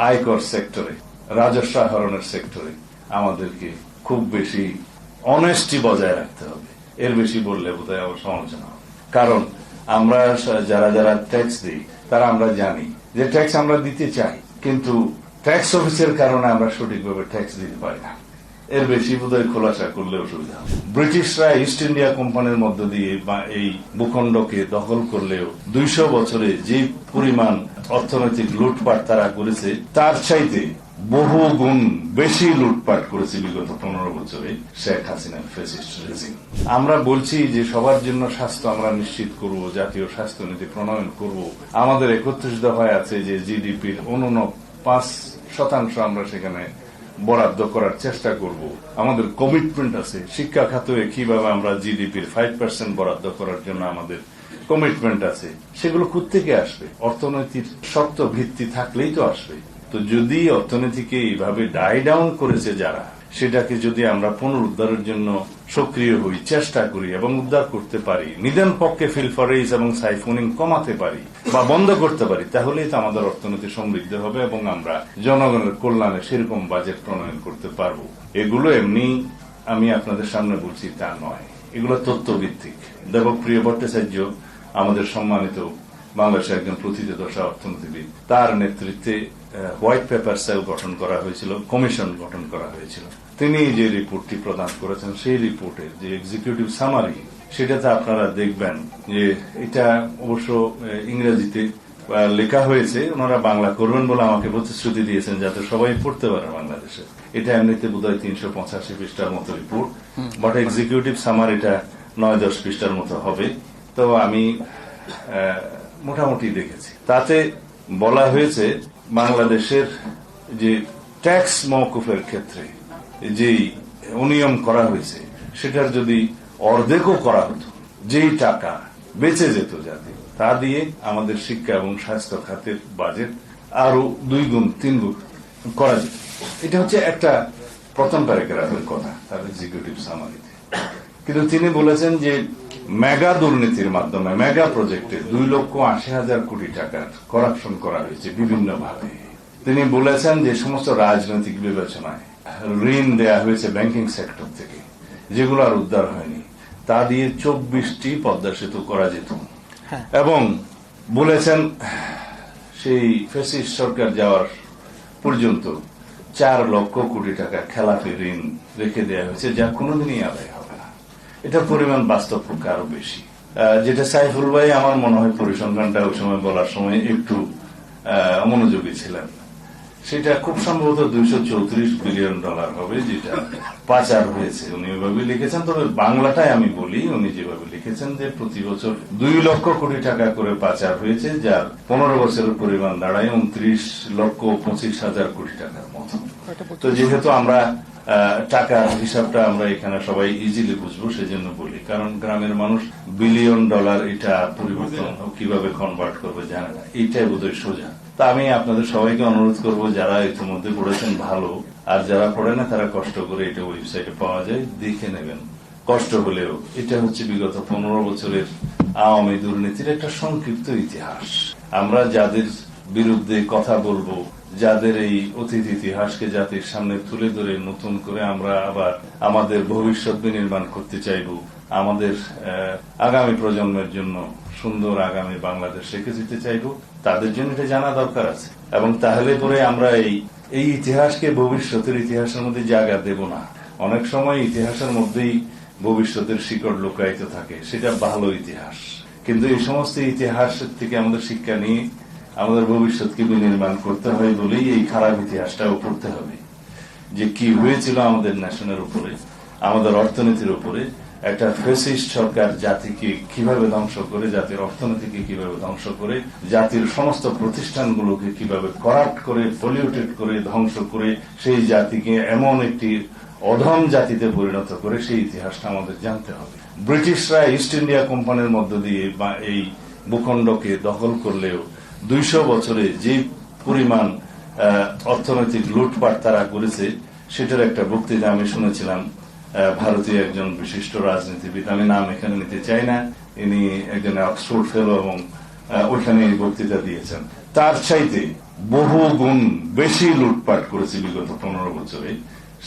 আয়কর সেক্টরে, রাজস্ব আহরণের সেক্টরে আমাদেরকে খুব বেশি অনেস্টি বজায় রাখতে হবে। এর বেশি বললে বোধহয় আবার সমালোচনা হবে। কারণ আমরা যারা যারা ট্যাক্স দিই তারা আমরা জানি যে ট্যাক্স আমরা দিতে চাই, কিন্তু ট্যাক্স অফিসের কারণে আমরা সঠিকভাবে ট্যাক্স দিতে পারি না। এর বেশি বোধহয় খোলাসা করলে অসুবিধা হবে। ব্রিটিশরা ইস্ট ইন্ডিয়া কোম্পানির মধ্য দিয়ে এই ভূখণ্ডকে দখল করলেও 200 বছরে যে পরিমাণ অর্থনৈতিক লুটপাট তারা করেছে তার চাইতে বহু গুণ বেশি লুটপাট করেছে বিগত 15 বছরে শেখ হাসিনার ফ্যাসিস্ট রেজিম। আমরা বলছি যে সবার জন্য স্বাস্থ্য আমরা নিশ্চিত করব, জাতীয় স্বাস্থ্য নীতি প্রণয়ন করব। আমাদের 31 দফায় আছে যে জিডিপির 5% আমরা সেখানে বরাদ্দ করার চেষ্টা করব। আমাদের কমিটমেন্ট আছে শিক্ষা খাতে কিভাবে আমরা জিডিপির 5% বরাদ্দ করার জন্য আমাদের কমিটমেন্ট আছে। সেগুলো কোত্থেকে আসবে? অর্থনৈতিক শক্ত ভিত্তি থাকলেই তো আসবে। তো যদি অর্থনীতিকে এইভাবে ডাই ডাউন করেছে যারা, সেটাকে যদি আমরা পুনরুদ্ধারের জন্য সক্রিয় হই, চেষ্টা করি এবং উদ্ধার করতে পারি, নিদেন পক্ষে ফিলফরেজ এবং সাইফোনিং কমাতে পারি বা বন্ধ করতে পারি, তাহলেই তো আমাদের অর্থনীতি সমৃদ্ধ হবে এবং আমরা জনগণের কল্যাণে সেরকম বাজেট প্রণয়ন করতে পারবো। এগুলো এমনি আমি আপনাদের সামনে বলছি তা নয়, এগুলো তথ্যভিত্তিক। দেবপ্রিয় ভট্টাচার্য আমাদের সম্মানিত বাংলাদেশের একজন প্রথিতযশা অর্থনীতিবিদ, তার নেতৃত্বে হোয়াইট পেপার সেল গঠন করা হয়েছিল, কমিশন গঠন করা হয়েছিল। তিনি যে রিপোর্টটি প্রদান করেছেন সেই রিপোর্টের যে এক্সিকিউটিভ সামারি, সেটাতে আপনারা দেখবেন যে এটা অবশ্য ইংরেজিতে লেখা হয়েছে, ওনারা বাংলা করবেন বলে আমাকে প্রতিশ্রুতি দিয়েছেন যাতে সবাই পড়তে পারে বাংলাদেশে। এটা এমনিতে বোধহয় 385 পৃষ্ঠার মতো রিপোর্ট, বাট এক্সিকিউটিভ সামারি এটা 9-10 পৃষ্ঠার মতো হবে। তো আমি মোটামুটি দেখেছি, তাতে বলা হয়েছে বাংলাদেশের যে ট্যাক্স মওকুফের ক্ষেত্রে যে অনিয়ম করা হয়েছে সেটার যদি অর্ধেকও করা হতো, যেই টাকা বেঁচে যেত যাতে, তা দিয়ে আমাদের শিক্ষা এবং স্বাস্থ্য খাতের বাজেট আরো 2 গুণ 3 গুণ করা যেত। এটা হচ্ছে একটা প্রথম প্যারাগ্রাফের কথা তার এক্সিকিউটিভ সামারিতে। কিন্তু তিনি বলেছেন যে মেগা দুর্নীতির মাধ্যমে মেগা প্রজেক্টে 2,80,000 কোটি টাকার করাপশন করা হয়েছে বিভিন্নভাবে। তিনি বলেছেন যে সমস্ত রাজনৈতিক বিবেচনায় ঋণ দেয়া হয়েছে ব্যাংকিং সেক্টর থেকে, যেগুলো আর উদ্ধার হয়নি, তা দিয়ে 24টি পদ্মা সেতু করা যেত। এবং বলেছেন সেই ফ্যাসিস্ট সরকার যাওয়ার পর্যন্ত 4 লক্ষ কোটি টাকা খেলাপি ঋণ রেখে দেওয়া হয়েছে, যা কোনোদিনই আদায় হবে না। এটার পরিমাণ বাস্তব পক্ষে আরো বেশি। যেটা সাইফুল ভাই আমার মনে হয় পরিসংখ্যানটা ওই সময় বলার সময় একটু মনোযোগী ছিলেন, সেটা খুব সম্ভবত $234 বিলিয়ন হবে, যেটা পাচার হয়েছে। উনি ওইভাবে লিখেছেন, তবে বাংলাটাই আমি বলি, উনি যেভাবে লিখেছেন যে প্রতি বছর 2 লক্ষ কোটি টাকা করে পাচার হয়েছে, যার 15 বছরের পরিমাণ দাঁড়ায় 29,25,000 কোটি টাকার মতো। তো যেহেতু আমরা টাকার হিসাবটা আমরা এখানে সবাই ইজিলি বুঝবো, সেজন্য বলি, কারণ গ্রামের মানুষ $বিলিয়ন এটা পরিবর্তন কিভাবে কনভার্ট করবে জানে না, এইটাই বোধহয় সোজা। তা আমি আপনাদের সবাইকে অনুরোধ করব, যারা ইতিমধ্যে পড়েছেন ভালো, আর যারা পড়ে না তারা কষ্ট করে, এটা ওয়েবসাইটে পাওয়া যায়, দেখে নেবেন কষ্ট হলেও। এটা হচ্ছে বিগত 15 বছরের আওয়ামী দুর্নীতির একটা সংক্ষিপ্ত ইতিহাস। আমরা যাদের বিরুদ্ধে কথা বলবো, যাদের এই অতীত ইতিহাসকে জাতির সামনে তুলে ধরে নতুন করে আমরা আবার আমাদের ভবিষ্যৎ বিনির্মাণ করতে চাইব, আমাদের আগামী প্রজন্মের জন্য সুন্দর আগামী বাংলাদেশ রেখে দিতে চাইব, তাদের জন্য এটা জানা দরকার আছে। এবং তাহলে পরে আমরা এই ইতিহাসকে ভবিষ্যতের ইতিহাসের মধ্যে জায়গা দেব না। অনেক সময় ইতিহাসের মধ্যেই ভবিষ্যতের শিকড় লুকায়িত থাকে, সেটা ভালো ইতিহাস, কিন্তু এই সমস্ত ইতিহাস থেকে আমাদের শিক্ষা নিয়ে আমাদের ভবিষ্যৎকে বিনির্মাণ করতে হয় বলেই এই খারাপ ইতিহাসটাও পড়তে হবে, যে কি হয়েছিল আমাদের ন্যাশনের উপরে, আমাদের অর্থনীতির উপরে। একটা ফ্যাসিস্ট সরকার জাতিকে কিভাবে ধ্বংস করে, জাতির অর্থনীতিকে কিভাবে ধ্বংস করে, জাতির সমস্ত প্রতিষ্ঠানগুলোকে কিভাবে করাপ্ট করে, পলিউটেড করে, ধ্বংস করে সেই জাতিকে এমন একটি অধম জাতিতে পরিণত করে, সেই ইতিহাসটা আমাদের জানতে হবে। ব্রিটিশরা ইস্ট ইন্ডিয়া কোম্পানির মধ্য দিয়ে এই ভূখণ্ডকে দখল করলেও 200 বছরে যে পরিমাণ অর্থনৈতিক লুটপাট তারা করেছে, সেটার একটা বক্তৃতা আমি শুনেছিলাম ভারতীয় একজন বিশিষ্ট রাজনীতিবিদ, আমি নাম এখানে নিতে চাই না, ইনি একজন অক্সফোর্ড ফেলো এবং ওইখানে এই বক্তৃতা দিয়েছেন। তার চাইতে বহু গুণ বেশি লুটপাট করেছে বিগত 15 বছরে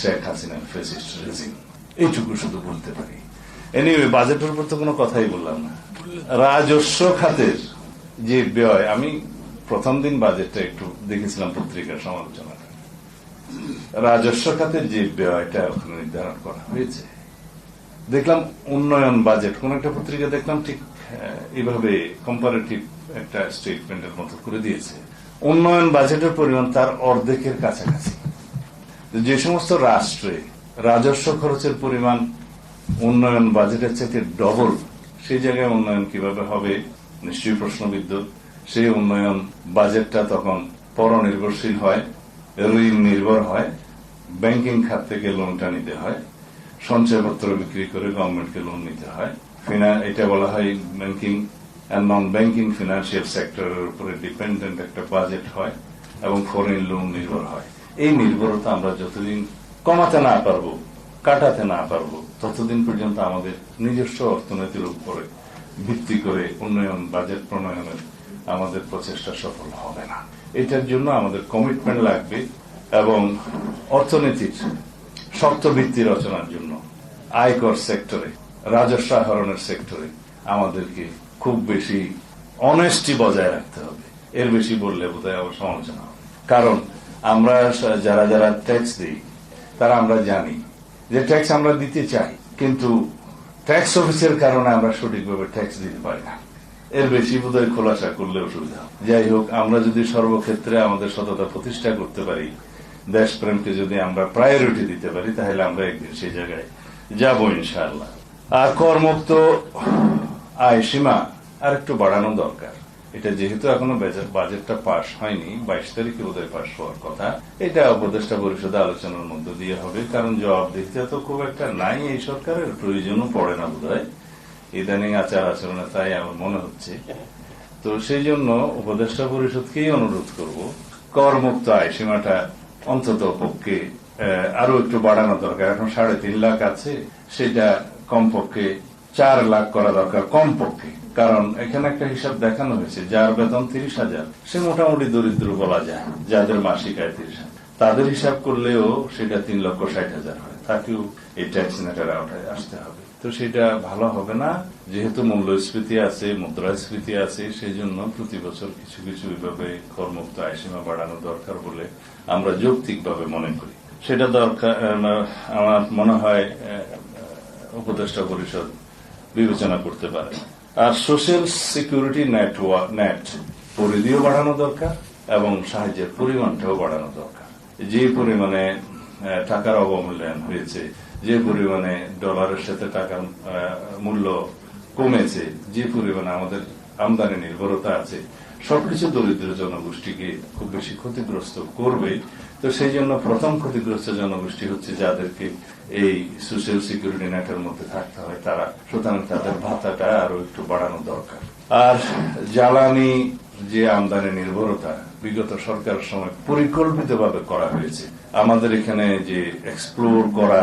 শেখ হাসিনার ফ্যাসিস্ট রেজিম। এইটুকু শুধু বলতে পারি। এনিওয়ে, বাজেটের উপর তো কোনো কথাই বললাম না। রাজস্ব খাতের যে ব্যয়, আমি প্রথম দিন বাজেটটা একটু দেখেছিলাম পত্রিকার সমালোচনাটা। রাজস্ব খাতের যে ব্যয়টা ওখানে নির্ধারণ করা হয়েছে, দেখলাম উন্নয়ন বাজেট, কোন একটা পত্রিকা দেখলাম ঠিক এইভাবে কম্পারেটিভ একটা স্টেটমেন্টের মতো করে দিয়েছে। উন্নয়ন বাজেটের পরিমাণ তার অর্ধেকের কাছাকাছি। যে সমস্ত রাষ্ট্রে রাজস্ব খরচের পরিমাণ উন্নয়ন বাজেটের চাইতে ডবল, সেই জায়গায় উন্নয়ন কিভাবে হবে? নিশ্চয়ই প্রশ্নবিদ্ধ। সেই উন্নয়ন বাজেটটা তখন পরনির্ভরশীল হয়, ঋণ নির্ভর হয়, ব্যাংকিং খাত থেকে লোনটা নিতে হয়, সঞ্চয়পত্র বিক্রি করে গভর্নমেন্টকে লোন নিতে হয়। এটা বলা হয় banking and non banking financial সেক্টরের উপরে ডিপেন্ডেন্ট একটা বাজেট হয় এবং ফরেন লোন নির্ভর হয়। এই নির্ভরতা আমরা যতদিন কমাতে না পারবো, কাটাতে না পারবো, ততদিন পর্যন্ত আমাদের নিজস্ব অর্থনীতির উপরে ভিত্তি করে উন্নয়ন বাজেট প্রণয়নের আমাদের প্রচেষ্টা সফল হবে না। এটার জন্য আমাদের কমিটমেন্ট লাগবে এবং অর্থনীতির শক্ত ভিত্তি রচনার জন্য আয়কর সেক্টরে, রাজস্ব আহরণের সেক্টরে আমাদেরকে খুব বেশি অনেস্টি বজায় রাখতে হবে। এর বেশি বললে বোধহয় আবার সমালোচনা হবে। কারণ আমরা যারা যারা ট্যাক্স দিই, তারা আমরা জানি যে ট্যাক্স আমরা দিতে চাই, কিন্তু ট্যাক্স অফিসের কারণে আমরা সঠিকভাবে ট্যাক্স দিতে পারি না। এর বেশি বোধহয় খোলাসা করলে অসুবিধা। যাই হোক, আমরা যদি সর্বক্ষেত্রে আমাদের সততা প্রতিষ্ঠা করতে পারি, দেশপ্রেমকে যদি আমরা প্রায়োরিটি দিতে পারি, তাহলে আমরা একদিন সেই জায়গায় যাব ইনশাআল্লাহ। আর করমুক্ত আয় সীমা আর একটু বাড়ানো দরকার। এটা যেহেতু এখনো বাজেটটা পাশ হয়নি, 22 তারিখে বোধহয় পাশ হওয়ার কথা, এটা উপদেষ্টা পরিষদে আলোচনার মধ্য দিয়ে হবে। কারণ জবাবদিহিতা তো খুব একটা নাই এই সরকারের, প্রয়োজনও পড়ে না বোধহয় ইদানিং আচার আচরণে, তাই আমার মনে হচ্ছে। তো সেই জন্য উপদেষ্টা পরিষদকেই অনুরোধ করব, করমুক্ত আয় সীমাটা অন্তত পক্ষে আরো একটু বাড়ানো দরকার। এখন 3.5 লাখ আছে, সেটা কমপক্ষে 4 লাখ করা দরকার কমপক্ষে। কারণ এখানে একটা হিসাব দেখানো হয়েছে, যার বেতন 30,000 সে মোটামুটি দরিদ্র বলা যায়, যাদের মাসিক আয় 30,000, তাদের হিসাব করলেও সেটা 3,60,000 হয়। তাকেও এই ট্যাক্স নেটের আওতায় আসতে হবে। তো সেটা ভালো হবে না, যেহেতু মূল্যস্ফীতি আছে, মুদ্রাস্ফীতি আছে, সেই জন্য প্রতি বছর কিছু কিছু এইভাবে করমুক্ত আয়সীমা বাড়ানো দরকার বলে আমরা যৌক্তিকভাবে মনে করি। সেটা দরকার, আমার মনে হয় উপদেষ্টা পরিষদ বিবেচনা করতে পারে। আর সোশ্যাল সিকিউরিটি নেট পরিধিও বাড়ানো দরকার এবং সাহায্যের পরিমাণটাও বাড়ানো দরকার। যে পরিমাণে টাকার অবমূল্যায়ন হয়েছে, যে পরিমাণে ডলারের সাথে টাকার মূল্য কমেছে, যে পরিমাণে আমাদের আমদানি নির্ভরতা আছে, সবকিছু দরিদ্র জনগোষ্ঠীকে খুব বেশি ক্ষতিগ্রস্ত করবে। তো সেই জন্য প্রথম ক্ষতিগ্রস্ত জনগোষ্ঠী হচ্ছে যাদেরকে এই সোশ্যাল সিকিউরিটি নেটের মধ্যে থাকতে হয় তারা। সুতরাং তাদের ভাতাটা আরো একটু বাড়ানো দরকার। আর জ্বালানি যে আমদানি নির্ভরতা বিগত সরকারের সময় পরিকল্পিতভাবে করা হয়েছে, আমাদের এখানে যে এক্সপ্লোর করা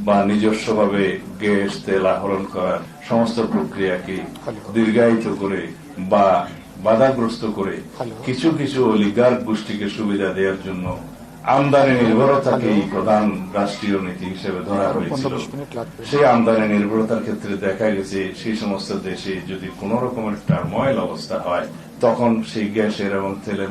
বা নিজস্বভাবে গ্যাস তেল আহরণ করার সমস্ত প্রক্রিয়াকে দীর্ঘায়িত করে বা বাধাগ্রস্ত করে কিছু কিছু অলিগার্ক গোষ্ঠীকে সুবিধা দেওয়ার জন্য আমদানি নির্ভরতাকেই প্রধান রাষ্ট্রীয় নীতি হিসেবে ধরা হয়েছিল। সেই আমদানি নির্ভরতার ক্ষেত্রে দেখা গেছে সেই সমস্ত দেশে যদি কোন রকমের টার্ময়েল অবস্থা হয়, তখন সেই গ্যাসের এবং তেলের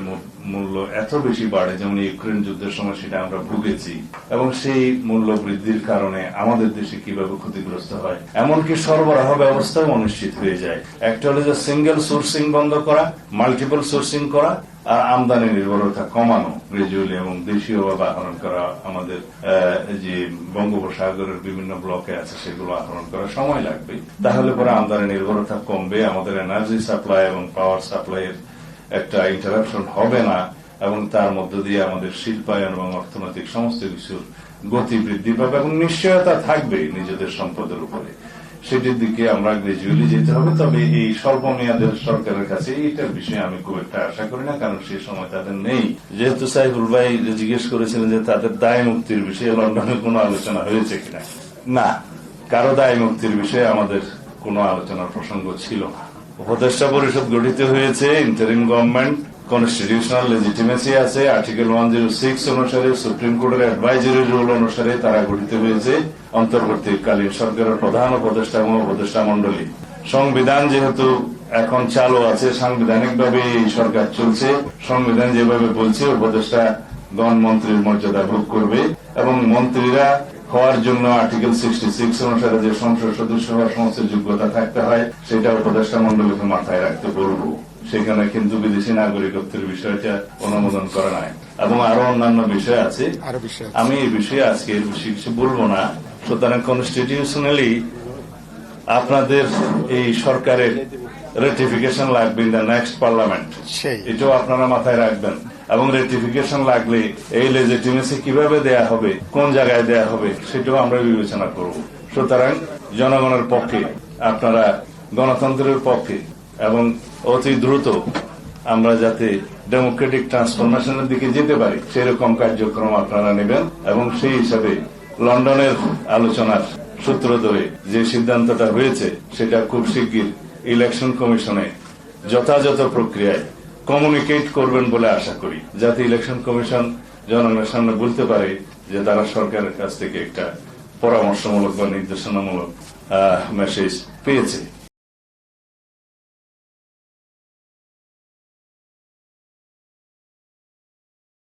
মূল্য এত বেশি বাড়ে, যেমন ইউক্রেন যুদ্ধের সময় সেটা আমরা ভুগেছি। এবং সেই মূল্য বৃদ্ধির কারণে আমাদের দেশে কিভাবে ক্ষতিগ্রস্ত হয়, এমনকি সরবরাহ ব্যবস্থাও অনিশ্চিত হয়ে যায়। একটা হলো যে সিঙ্গেল সোর্সিং বন্ধ করা, মাল্টিপল সোর্সিং করা, আর আমদানি নির্ভরতা কমানো গ্রাজুয়ালি এবং দেশীয়ভাবে আহরণ করা। আমাদের যে বঙ্গোপসাগরের বিভিন্ন ব্লকে আছে সেগুলো আহরণ করা সময় লাগবে, তাহলে পরে আমদানি নির্ভরতা কমবে, আমাদের এনার্জি সাপ্লাই এবং পাওয়ার সাপ্লাইয়ের একটা ইন্টারাপশন হবে না, এবং তার মধ্য দিয়ে আমাদের শিল্পায়ন এবং অর্থনৈতিক সমস্ত কিছুর গতি বৃদ্ধি পাবে এবং নিশ্চয়তা থাকবে নিজেদের সম্পদের উপরে। সেটির দিকে আমরা গ্রাজুয়ালি যেতে হবে। তবে এই স্বল্প মেয়াদের সরকারের কাছে এইটার বিষয়ে আমি খুব একটা আশা করি না, কারণ সে সময় তাদের নেই। যেহেতু সাইফুল ভাই জিজ্ঞেস করেছিলেন যে তাদের দায় মুক্তির বিষয়ে লন্ডনে কোনো আলোচনা হয়েছে কিনা, না, কারো দায় মুক্তির বিষয়ে আমাদের কোনো আলোচনার প্রসঙ্গ ছিল না। উপদেষ্টা পরিষদ গঠিত হয়েছে, ইন্টারিম গভর্নমেন্ট কনস্টিটিউশনাল লেজিটিমেসি আছে, আর্টিকেল 106 অনুসারে সুপ্রিম কোর্টের অ্যাডভাইজারি রুল অনুসারে তারা গঠিত হয়েছে অন্তর্বর্তীকালীন সরকারের প্রধান উপদেষ্টা এবং উপদেষ্টা মন্ডলী। সংবিধান যেহেতু এখন চালু আছে, সাংবিধানিকভাবে এই সরকার চলছে, সংবিধান যেভাবে বলছে উপদেষ্টা গণ মন্ত্রীর মর্যাদা ভোগ করবে এবং মন্ত্রীরা হওয়ার জন্য আর্টিকেল 66 অনুসারে যে সংসদ সদস্য হওয়ার সমস্ত যোগ্যতা থাকতে হয় সেটা উপদেষ্টা মন্ডলীকে মাথায় রাখতে বলবো। সেখানে কিন্তু বিদেশি নাগরিকত্বের বিষয়টা অনুমোদন করা নাই এবং আরো অন্যান্য বিষয় আছে। আমি এই বিষয়ে আজকে এর বেশি কিছু বলবো না। সুতরাং কনস্টিটিউশনালি আপনাদের এই সরকারের রেটিফিকেশন লাগবে ইন দ্য নেক্সট পার্লামেন্ট, এটাও আপনারা মাথায় রাখবেন। এবং রেটিফিকেশন লাগলে এই লেজিটিমেসি কিভাবে দেয়া হবে, কোন জায়গায় দেয়া হবে, সেটাও আমরা বিবেচনা করব। সুতরাং জনগণের পক্ষে, আপনারা গণতন্ত্রের পক্ষে এবং অতি দ্রুত আমরা যাতে ডেমোক্রেটিক ট্রান্সফরমেশনের দিকে যেতে পারি সেরকম কার্যক্রম আপনারা নেবেন এবং সেই হিসাবে লন্ডনের আলোচনার সূত্র ধরে যে সিদ্ধান্তটা হয়েছে সেটা খুব শিগগির ইলেকশন কমিশনে যথাযথ প্রক্রিয়ায় কমিউনিকেট করবেন বলে আশা করি, যাতে ইলেকশন কমিশন জনগণের সামনে বলতে পারে যে তারা সরকারের কাছ থেকে একটা পরামর্শমূলক বা নির্দেশনামূলক মেসেজ পেয়েছে।